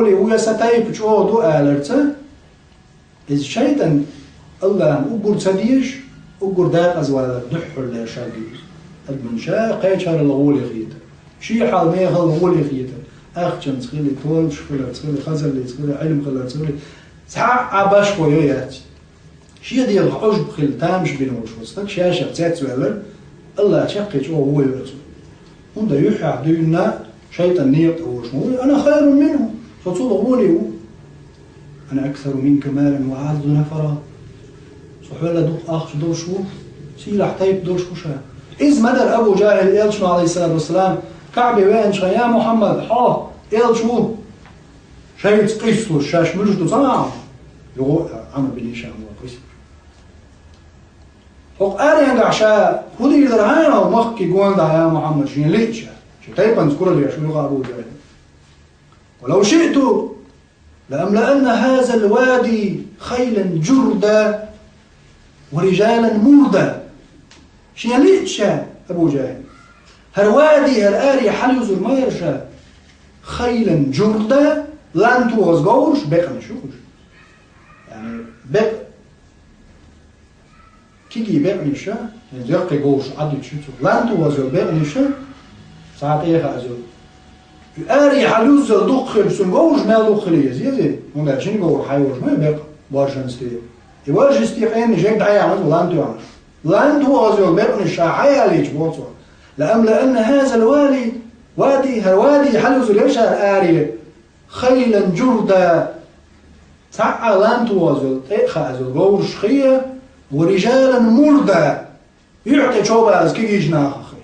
ويا ستايب شو دو آلرته إذ شيطان الله أقول سديش أقول داق أزوال دحر لا شاقيس المنشاء قيشار الغول خيته شي حال ما يخل الغول خيته أخشن تخلي طول شخلة تخلي خزل تخلي علم خلة تخلي ساعة عباش قويات شي ديال الحجب خل تامش بين وشوستك شاشة تسات ولا الله شقي شو هو يرسل هذا يحيى عدونا شيطان نيط أو شنو أنا خير منه فتصول غولي أنا أكثر منك مالا وأعز نفرا صحولا دوق أخش دور شو سيلا حتيب دور شو شا إذ مدر أبو جاهل إلشنا عليه الصلاة والسلام كعبي وين شا يا محمد حا إل شو شيء تقيس له الشاش ملوش دو صنع يقول عمر بن هشام وقيس فوق آلي عند عشاء هو دي درهانا ومخكي قوان دا يا محمد شين ليش شو تيبا نذكر لي شو يقع أبو جاهل ولو شئت لأملأن هذا الوادي خيلا جردا ورجالا مردا شين ليش أبو جاهل هالوادي هالآلي حل يزور ما يرشا خيلا جردا لان توز قورش بقى نشوفش يعني بقى كيجي بقى نشا يعني زيقي قورش عدي تشوفه لان توز بقى نشا ساعات ايه خازو الآري حلوز دخل سنقورش ما دخل يزيزي هنا شين قور حيوش ما بقى بارشان استيق يواجه استيقين جيب دعي عمل لان توز لان توز بقى نشا حياليش بوصو لأملأن هذا الوادي هالوادي حلوز ليش الآري خيلا جردا تعال لان توازل تأخذ غورش خيه ورجالا مردا يعطي شوبة از كي جناح أخي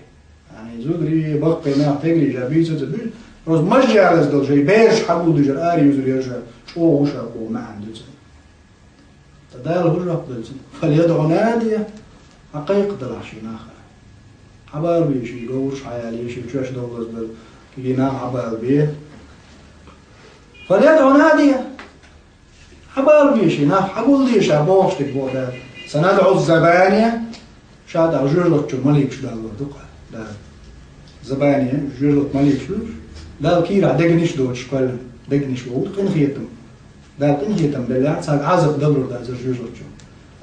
يعني زودري بقي ناح تجري جابيسة تبي روز مجي على زدل جاي بيرش حبود جر آري يزر يرجع شو وشا قو ما عنده تدال هجرة قدلسن فليدعو نادية حقيقة دلعشي ناخر عبار بيشي غورش حيالي شي بشوش دولز بل كي ناح عبار بيه فليدعو نادية حبار بيشي ناف حقول ليش أبوشتك بودا سندعو الزبانية شاد أجرلك شو مليك شو دالو دقة زبانية أجرلك مليك شو دال كيرا دقنش دوتش قل دقنش بود قنخيتم دال قنخيتم بالله ساق عازق دلور دال أجرلك شو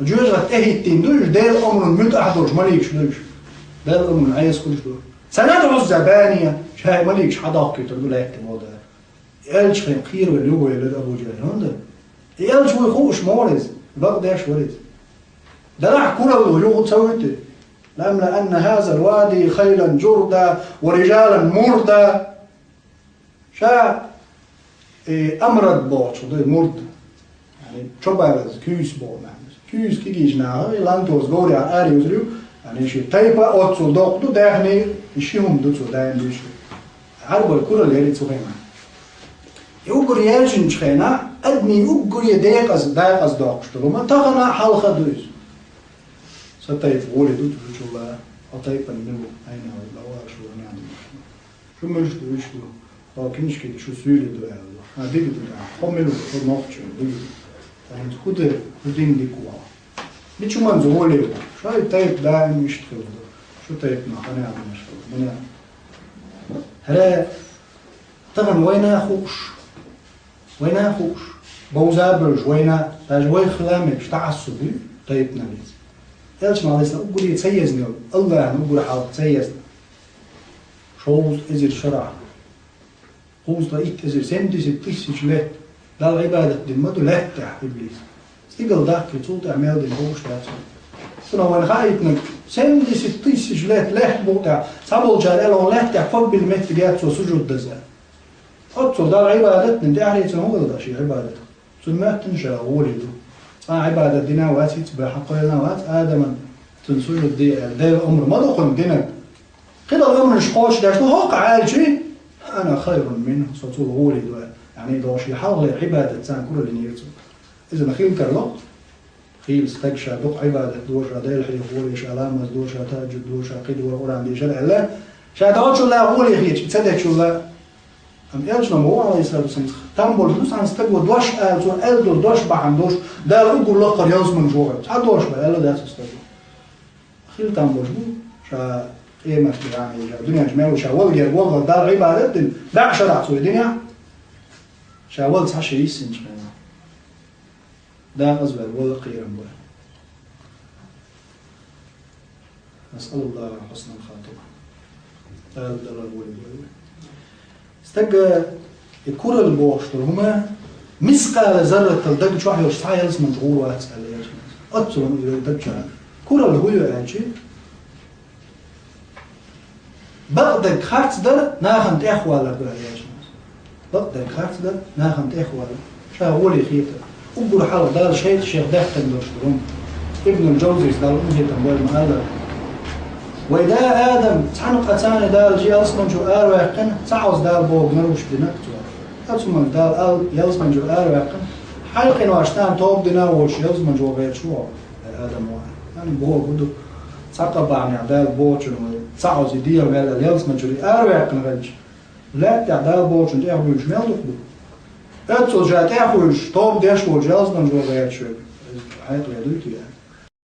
أجرلك تهيتين دوش دال أمر ملت أحدوش مليك شو دوش دال أمر عايز كلش دور سندعو الزبانية شاي مليك شو حداق كي تقول هيك بودا يالش خير خير واللوغو يلد أبو جهل هنده يالش هو يخوش مورز بغداش ورز دلع كرة واللوغو تسويته لأن هذا الوادي خيلا جردا ورجالا مردا شا أمرد بوش وده مرد يعني شبارز كيس بو معنس كيس كي جيجناها يلانتوز غوري على آري وزريو يعني شي تايبا أوتسو دوقدو داخني يشيهم دوتسو داين ديشو عربو الكرة اللي يريد سوغي معنا يوجر يرجن شخينا أدني يوجر يديق أز داقشتلو ما تغنى حلقة دوز ستايف ولد وتشو الله أطيبا منه أين هو الأوار شو نعم شو ملشتو يشتو لكنش كده شو سيولي دو الله هذيك دو حملو في نقطة دو فهمت كده ودين دي كوا بيشو من زولي شو هاي تايب دائم يشتغل شو تايب نحن عم نشتغل منا هلا طبعا وين أخوش بوزابرج وين تجوي خلامك تعصبي طيب نبيز إيش ما لسه أقول يتسيزني الله أقول حاول تسيزني شوز إزر شرع خوز ضايق إزر سندي ستيش له ده العبادة دي ما ده له تاع إبليس استيقل ذاك يصوت أعمال دي هوش تاعه سنة وين خايتنا سندي ستيش له بوتاع سبول جاريلو له تاع فوق بالمت جات وسجود دزا أتصل ده العبادة من دي أحريت هو ده شيء عبادة ثم تنشأ ولده عبادة دينا واتي بحقنا وات آدم تنسجد دي الأمر ما دخل دينا كده الأمر نشقاش ده شو هاق عال شيء أنا خير منه سطول ولد يعني ده شيء حاول عبادة سان كل اللي نيرته إذا نخيل كرلق خيل استكشى دق عبادة دوش عدال حي فوري علامة دوش تاجد دوش قدوة قرآن دي شرع الله شهادات شو لا ولي خيش تصدق شو لا أم إيش نمو عليه الصلاة والسلام تنبول دوس عن استقبل دوش زور ألدو دوش بعندوش ده أقول له قرياز من جوه هدوش بقى ده استقبل خيل تنبول شا قيمة يعني الدنيا جمال وشا والجر والله ده عبادة ده شرع سوى الدنيا شاولت عشان يسنج منه ده أزول ولا قيرم ولا. نسأل الله حسن الخاتمة. لا الضرر ولا استجى الكرة البوشتر هما مسقى ذرة الدق شو واحد يشتعي يلس من جوه واتسأل يا جماعة أتصل إلى الدجال كرة الهوية أنشي بقدر خارج در ناخنت إخوة لك يا جماعة بقدر خارج در ناخنت إخوة لك شاولي خيطة أقول حاله دار شيء الشيخ دهتن دوشترون ابن الجوزي دار أمه تنبوي مقالة وإذا آدم تعنق أتاني دار جي أصلا جو آرواقن تعوز دار بوغ نروش بنكتو أتمنى دار يلزم جو آرواقن حلقين واشتان توب دينا وش يلزم جو غير شو آدم واحد يعني بوغ بدو تقبع عن دار بوغن تعوز يدير ولا يلزم جو آرواقن رج لا دار بوغن دي أخوي مش ميل دخلو أتصل جات أخوي توب ديش وش يلزم جو غير شو حياتو يدوتي يعني